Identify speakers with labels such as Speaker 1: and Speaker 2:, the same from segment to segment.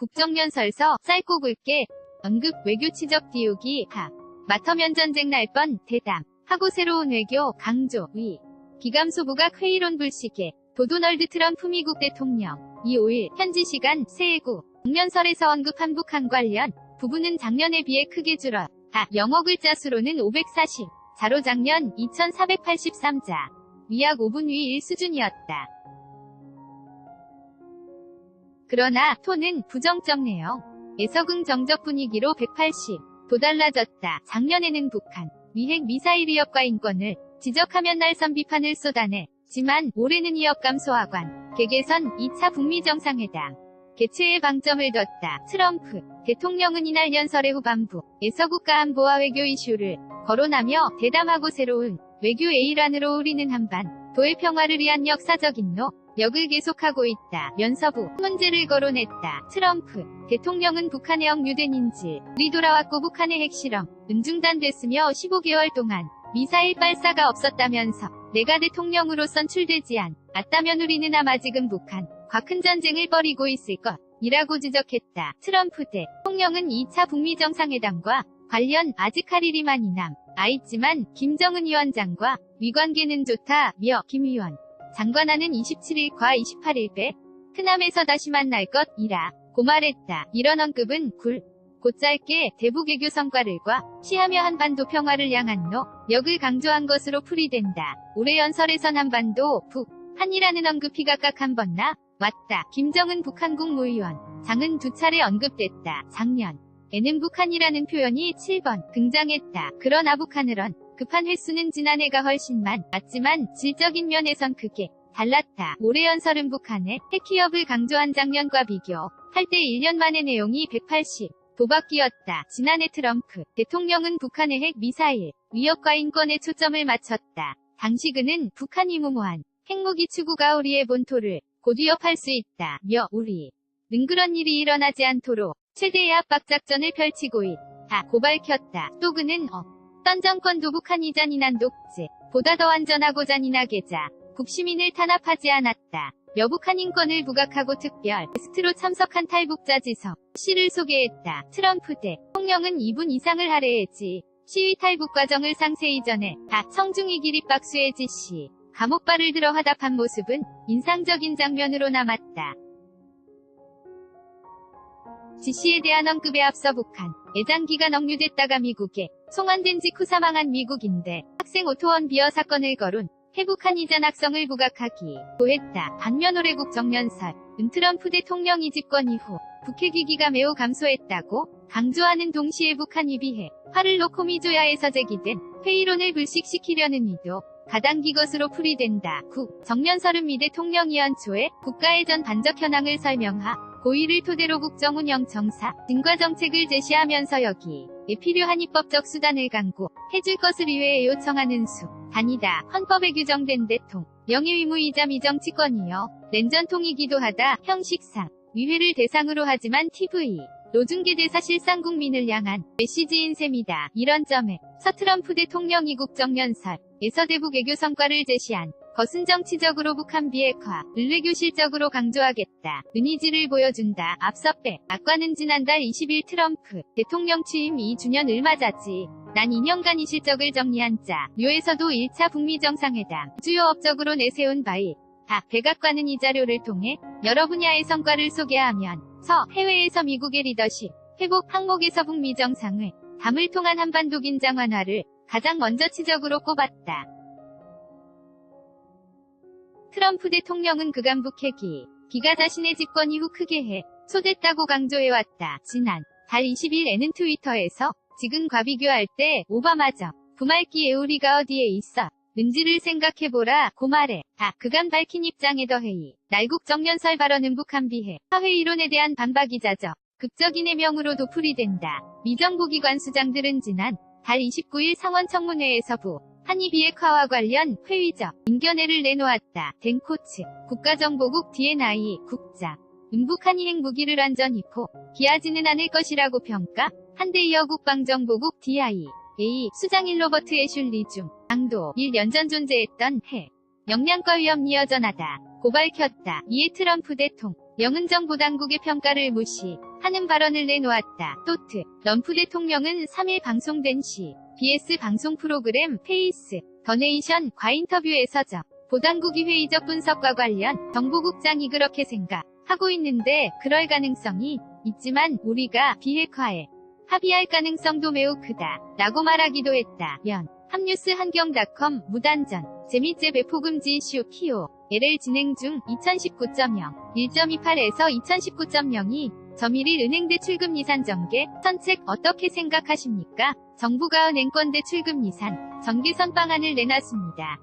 Speaker 1: 국정연설서 짧고 굵게 언급 외교 치적 띄우기 마터면 전쟁 날 뻔 대담 하고 새로운 외교 강조 위 기감소부각 회의론 불식에 도널드 트럼프 미국 대통령 5일 현지 시간 새해구 국면설에서 언급한 북한 관련 부분은 작년에 비해 크게 줄었다. 영어 글자 수로는 540, 자로 작년 2483자, 위약 5분 위 1수준이었다. 그러나 톤은 부정적 내용, 에서 긍정적 분위기로 180, 도 달라졌다. 작년에는 북한, 미핵 미사일 위협과 인권을 지적하면 날선 비판을 쏟아냈지만 올해는 위협 감소하관, 개개선 2차 북미 정상회담, 개최에 방점을 뒀다. 트럼프 대통령은 이날 연설의 후반부에서 국가안보와 외교 이슈를 거론하며 대담하고 새로운 외교 A란으로 우리는 한반도의 평화를 위한 역사적인 노력을 계속하고 있다. 면서부 문제를 거론했다. 트럼프 대통령은 북한의 억류된 인질이 돌아왔고 북한의 핵실험 중단됐으며 15개월 동안 미사일 발사가 없었다면서 내가 대통령으로선 출되지 않았다면 우리는 아마 지금 북한과 큰 전쟁을 벌이고 있을 것이라고 지적했다. 트럼프 대통령은 2차 북미 정상회담과 관련 아직 할 일이 많이 남아있지만 김정은 위원장과 위관계는 좋다며 김 위원 장관하는 27일과 28일 베트남에서 다시 만날 것이라고 말했다. 이런 언급은 곧 짧게 대북 외교 성과를과 시하며 한반도 평화를 향한 노력을 강조한 것으로 풀이된다. 올해 연설에선 한반도 북한이라는 언급이 각각 한 번 나왔다. 김정은 북한 국무위원 장은 두 차례 언급됐다. 작년에는 북한이라는 표현이 7번 등장했다. 그러나 북한을 언급한 횟수는 지난해가 훨씬 많았지만 질적인 면에선 크게 달랐다. 올해 연설은 북한의 핵위협을 강조한 작년과 비교할 때 1년 만의 내용이 180. 도박기였다. 지난해 트럼프 대통령은 북한의 핵 미사일 위협과 인권에 초점을 맞췄다. 당시 그는 북한이 무모한 핵무기 추구가 우리의 본토를 곧 위협할 수 있다며 우리는 그런 일이 일어나지 않도록 최대의 압박 작전을 펼치고 있다고 밝혔다. 또 그는 어떤 정권도 북한이 잔인한 독재 보다 더 안전하고 잔인하게 국시민을 탄압하지 않았다. 북한 인권을 부각하고 특별 게스트로 참석한 탈북자 지석 씨를 소개했다. 트럼프 대통령은 2분 이상을 할애했지. 시위 탈북 과정을 상세히 전했다. 청중이 기립박수에 지씨 감옥발을 들어 화답한 모습은 인상적인 장면으로 남았다. 지씨에 대한 언급에 앞서 북한 애장기간 억류됐다가 미국에 송환된 직후 사망한 미국인대 학생 오토원 비어 사건을 거론 해북한 이전 학성을 부각하기도 했다. 반면 올해 국정연설 트럼프 대통령이 집권 이후 북핵 위기가 매우 감소했다고 강조하는 동시에 북한이 비해 화를 놓고 미조야에서 제기된 회의론을 불식시키려는 의도 가당기 것으로 풀이된다. 국정연설은 미 대통령이 연초에 국가의 전 반적 현황을 설명하고 이를 토대로 국정운영 정사 등과 정책을 제시하면서 여기에 필요한 입법적 수단을 강구해줄 것을 의회에 요청하는 단이다. 헌법에 규정된 대통령의 의무이자 미정치권이요. 랜전통이기도 하다. 형식상 의회를 대상으로 하지만 TV 노중계대 사실상 국민을 향한 메시지인 셈이다. 이런 점에서 트럼프 대통령이 국정연설에서 대북 외교 성과를 제시한 것은 정치적으로 북한 비핵화를 외교 실적으로 강조하겠다. 의지를 보여준다. 앞서 악과는 지난달 20일 트럼프 대통령 취임 2주년을 맞았지. 난 2년간 이 실적을 정리한 자료에서도 1차 북미 정상회담 주요 업적으로 내세운 바이 백악관은 이 자료를 통해 여러 분야의 성과를 소개하면서 해외에서 미국의 리더십 회복 항목에서 북미 정상회 담을 통한 한반도 긴장 완화를 가장 먼저 지적으로 꼽았다. 트럼프 대통령은 그간 북핵이 기가 자신의 집권 이후 크게 해소됐다고 강조해왔다. 지난 달 20일에는 트위터에서 지금과 비교할 때 오바마적 부말기에 우리가 어디에 있었는지를 생각해보라고 말해. 그간 밝힌 입장에 더해 날 국정연설 발언은 북한 비핵 화회의론에 대한 반박이자적 극적인 해명으로도 풀이된다. 미 정보기관 수장들은 지난 달 29일 상원청문회에서 한이 비핵화와 관련 회의적 임견회를 내놓았다. 덴코츠 국가정보국 DNI 국장 북한이 핵무기를 완전히 포기하지는 않을 것이라고 평가. 한데 이어 국방정보국 DIA 수장인 로버트 애슐리 중 당도 1년 전 존재했던 핵 역량과 위험이 여전하다고 밝혔다. 이에 트럼프 대통령은 정보당국의 평가를 무시 하는 발언을 내놓았다. 토트. 럼프 대통령은 3일 방송된 CBS 방송 프로그램 페이스 더 네이션 과 인터뷰에서 보당국이 회의적 분석과 관련 정보국장이 그렇게 생각하고 있는데 그럴 가능성이 있지만 우리가 비핵화에 합의할 가능성도 매우 크다 라고 말하기도 했다. 연 합뉴스 한경닷컴 무단전 재미제 배포 금지 이슈 키오 LL 진행 중 2019.0 1.28에서 2019.02 점1일 은행 대출금 예산 전개 선책 어떻게 생각하십니까? 정부가 은행권 대출금 예산 전개 선방안을 내놨습니다.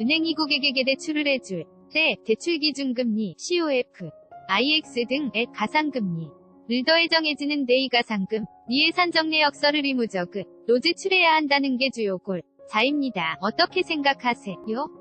Speaker 1: 은행이 고객에게 대출을 해줄 때 대출기준금리 COF, IX 등의 가상금리를 더해 정해지는 대이가상금 예산 정례 역서를 의무적으로 제출해야 한다는 게 주요 골자입니다. 어떻게 생각하세요?